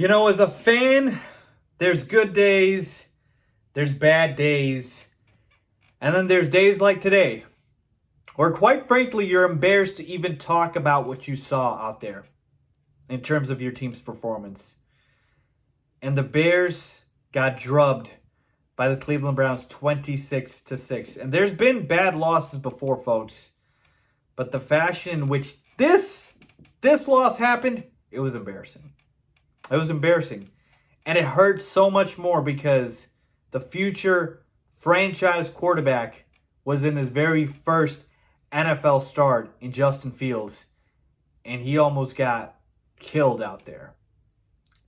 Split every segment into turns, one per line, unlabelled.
As a fan, there's good days, there's bad days, and then there's days like today, where quite frankly, you're embarrassed to even talk about what you saw out there in terms of your team's performance. And the Bears got drubbed by the Cleveland Browns 26-6. And there's been bad losses before, folks. But the fashion in which this loss happened, it was embarrassing. It was embarrassing. And it hurt so much more because the future franchise quarterback was in his very first NFL start in Justin Fields. And he almost got killed out there.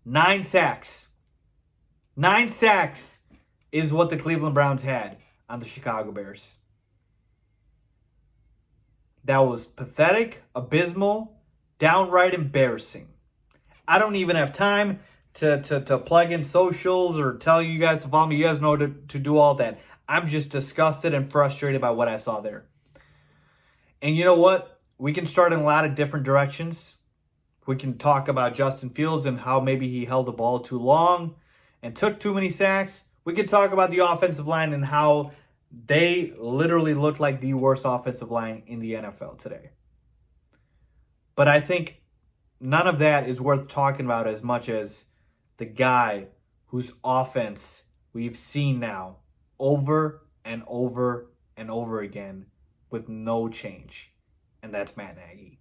9 sacks. 9 sacks is what the Cleveland Browns had on the Chicago Bears. That was pathetic, abysmal, downright embarrassing. I don't even have time to plug in socials or tell you guys to follow me. You guys know to do all that. I'm just disgusted and frustrated by what I saw there. And you know what? We can start in a lot of different directions. We can talk about Justin Fields and how maybe he held the ball too long and took too many sacks. We could talk about the offensive line and how they literally look like the worst offensive line in the NFL today. But I think none of that is worth talking about as much as the guy whose offense we've seen now over and over and over again with no change. And that's Matt Nagy.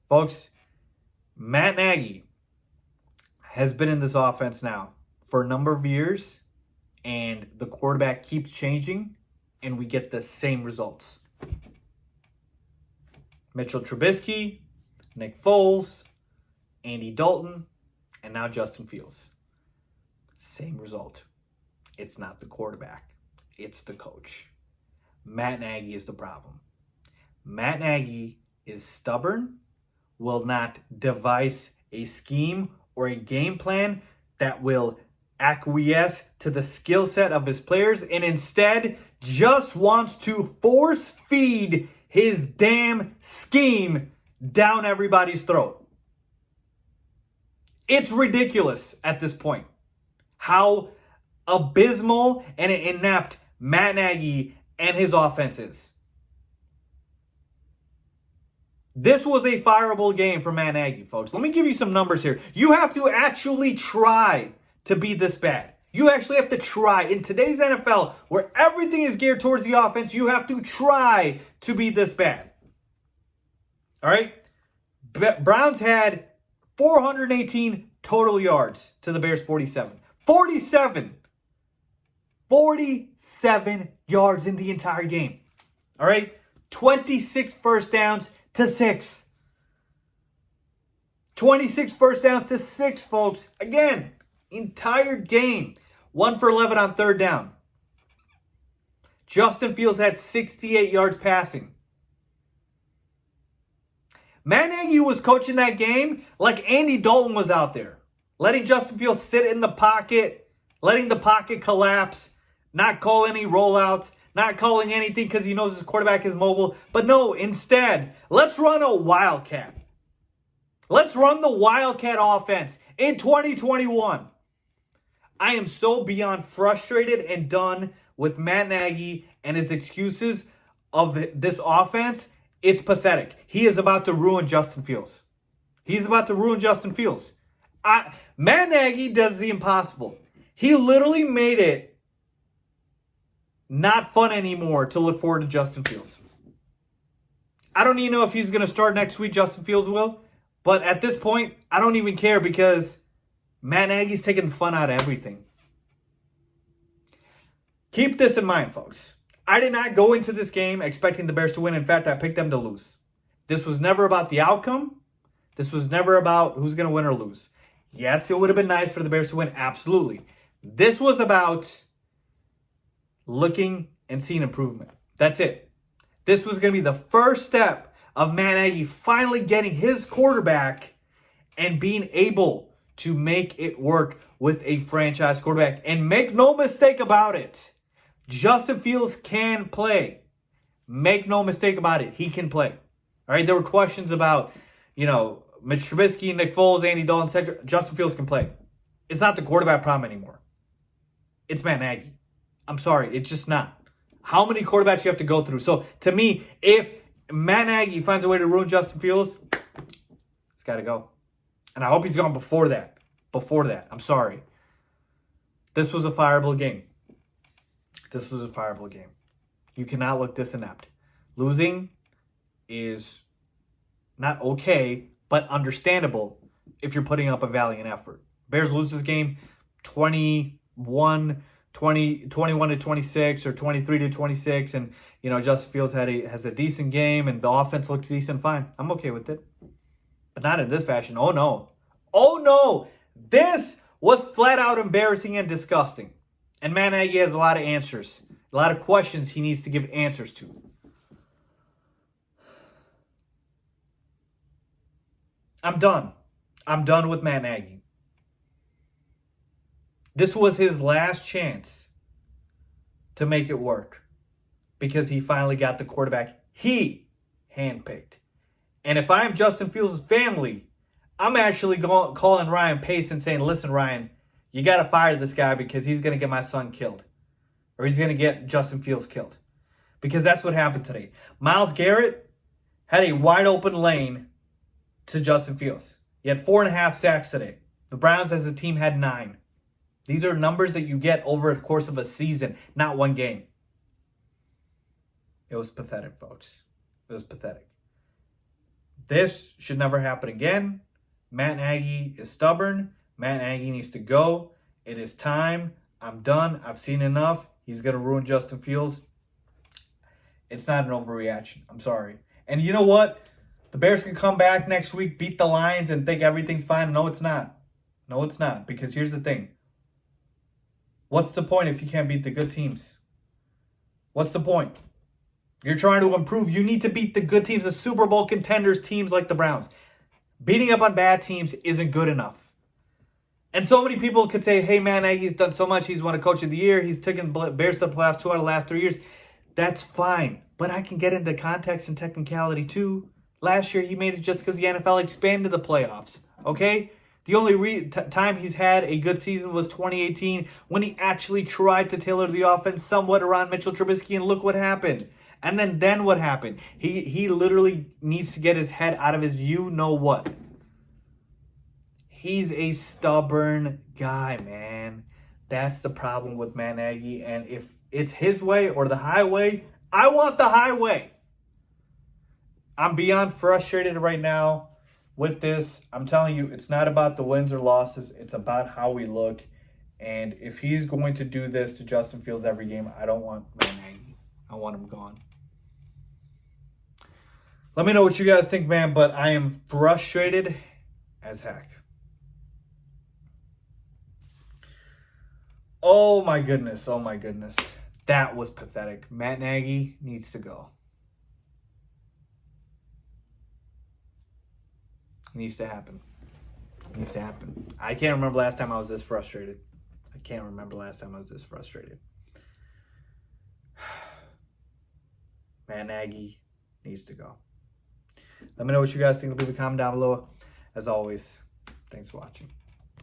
Folks, Matt Nagy has been in this offense now for a number of years, and the quarterback keeps changing, and we get the same results. Mitchell Trubisky, Nick Foles, Andy Dalton, and now Justin Fields. Same result. It's not the quarterback. It's the coach. Matt Nagy is the problem. Matt Nagy is stubborn, will not devise a scheme or a game plan that will acquiesce to the skill set of his players, and instead just wants to force feed his damn scheme down everybody's throat. It's ridiculous at this point how abysmal and inept Matt Nagy and his offense is. This was a fireable game for Matt Nagy, folks. Let me give you some numbers here. You have to actually try to be this bad. You actually have to try. In today's NFL, where everything is geared towards the offense, you have to try to be this bad. All right? Browns had 418 total yards to the Bears 47. 47 yards in the entire game. All right? 26 first downs to 6. 26 first downs to 6, folks. Again, entire game. 1 for 11 on third down. Justin Fields had 68 yards passing. Matt Nagy was coaching that game like Andy Dalton was out there. Letting Justin Fields sit in the pocket. Letting the pocket collapse. Not call any rollouts. Not calling anything because he knows his quarterback is mobile. But no, instead, let's run a Wildcat. Let's run the Wildcat offense in 2021. I am so beyond frustrated and done with Matt Nagy and his excuses of this offense. It's pathetic. He is about to ruin Justin Fields. He's about to ruin Justin Fields. Matt Nagy does the impossible. He literally made it not fun anymore to look forward to Justin Fields. I don't even know if he's going to start next week. Justin Fields will. But at this point, I don't even care because Matt Nagy's taking the fun out of everything. Keep this in mind, folks. I did not go into this game expecting the Bears to win. In fact, I picked them to lose. This was never about the outcome. This was never about who's going to win or lose. Yes, it would have been nice for the Bears to win. Absolutely. This was about looking and seeing improvement. That's it. This was going to be the first step of Matt Nagy finally getting his quarterback and being able to make it work with a franchise quarterback. And make no mistake about it, Justin Fields can play. Make no mistake about it. He can play. All right. There were questions about, Mitch Trubisky, Nick Foles, Andy Dalton, etc. Justin Fields can play. It's not the quarterback problem anymore. It's Matt Nagy. I'm sorry, it's just not. How many quarterbacks you have to go through? So, to me, if Matt Nagy finds a way to ruin Justin Fields, he's got to go. And I hope he's gone before that. Before that. I'm sorry. This was a fireable game. This was a fireable game. You cannot look this inept. Losing is not okay, but understandable if you're putting up a valiant effort. Bears lose this game 21 to 26 or 23 to 26, and Justin Fields has a decent game and the offense looks decent. Fine, I'm okay with it, but not in this fashion. Oh no, this was flat out embarrassing and disgusting. And Matt Nagy has a lot of answers, a lot of questions he needs to give answers to. I'm done with Matt Nagy. This was his last chance to make it work because he finally got the quarterback he handpicked. And if I'm Justin Fields' family, I'm actually calling Ryan Pace and saying, listen, Ryan, you got to fire this guy because he's going to get my son killed. Or he's going to get Justin Fields killed. Because that's what happened today. Myles Garrett had a wide open lane to Justin Fields. He had 4.5 sacks today. The Browns as a team had 9. These are numbers that you get over the course of a season, not one game. It was pathetic, folks. It was pathetic. This should never happen again. Matt Nagy is stubborn. Matt Nagy needs to go. It is time. I'm done. I've seen enough. He's going to ruin Justin Fields. It's not an overreaction. I'm sorry. And you know what? The Bears can come back next week, beat the Lions, and think everything's fine. No, it's not. No, it's not. Because here's the thing. What's the point if you can't beat the good teams? What's the point? You're trying to improve. You need to beat the good teams, the Super Bowl contenders, teams like the Browns. Beating up on bad teams isn't good enough. And so many people could say, hey, man, Nagy's done so much. He's won a Coach of the Year. He's taken Bears to the playoffs 2 out of the last 3 years. That's fine. But I can get into context and technicality too. Last year, he made it just because the NFL expanded the playoffs. Okay? The only time he's had a good season was 2018 when he actually tried to tailor the offense somewhat around Mitchell Trubisky, and look what happened. And then what happened? He literally needs to get his head out of his you-know-what. He's a stubborn guy, man. That's the problem with Matt Nagy. And if it's his way or the highway, I want the highway. I'm beyond frustrated right now with this. I'm telling you, it's not about the wins or losses. It's about how we look. And if he's going to do this to Justin Fields every game, I don't want Matt Nagy. I want him gone. Let me know what you guys think, man. But I am frustrated as heck. Oh, my goodness. Oh, my goodness. That was pathetic. Matt Nagy needs to go. It needs to happen. It needs to happen. I can't remember last time I was this frustrated. Matt Nagy needs to go. Let me know what you guys think. Leave a comment down below. As always, thanks for watching.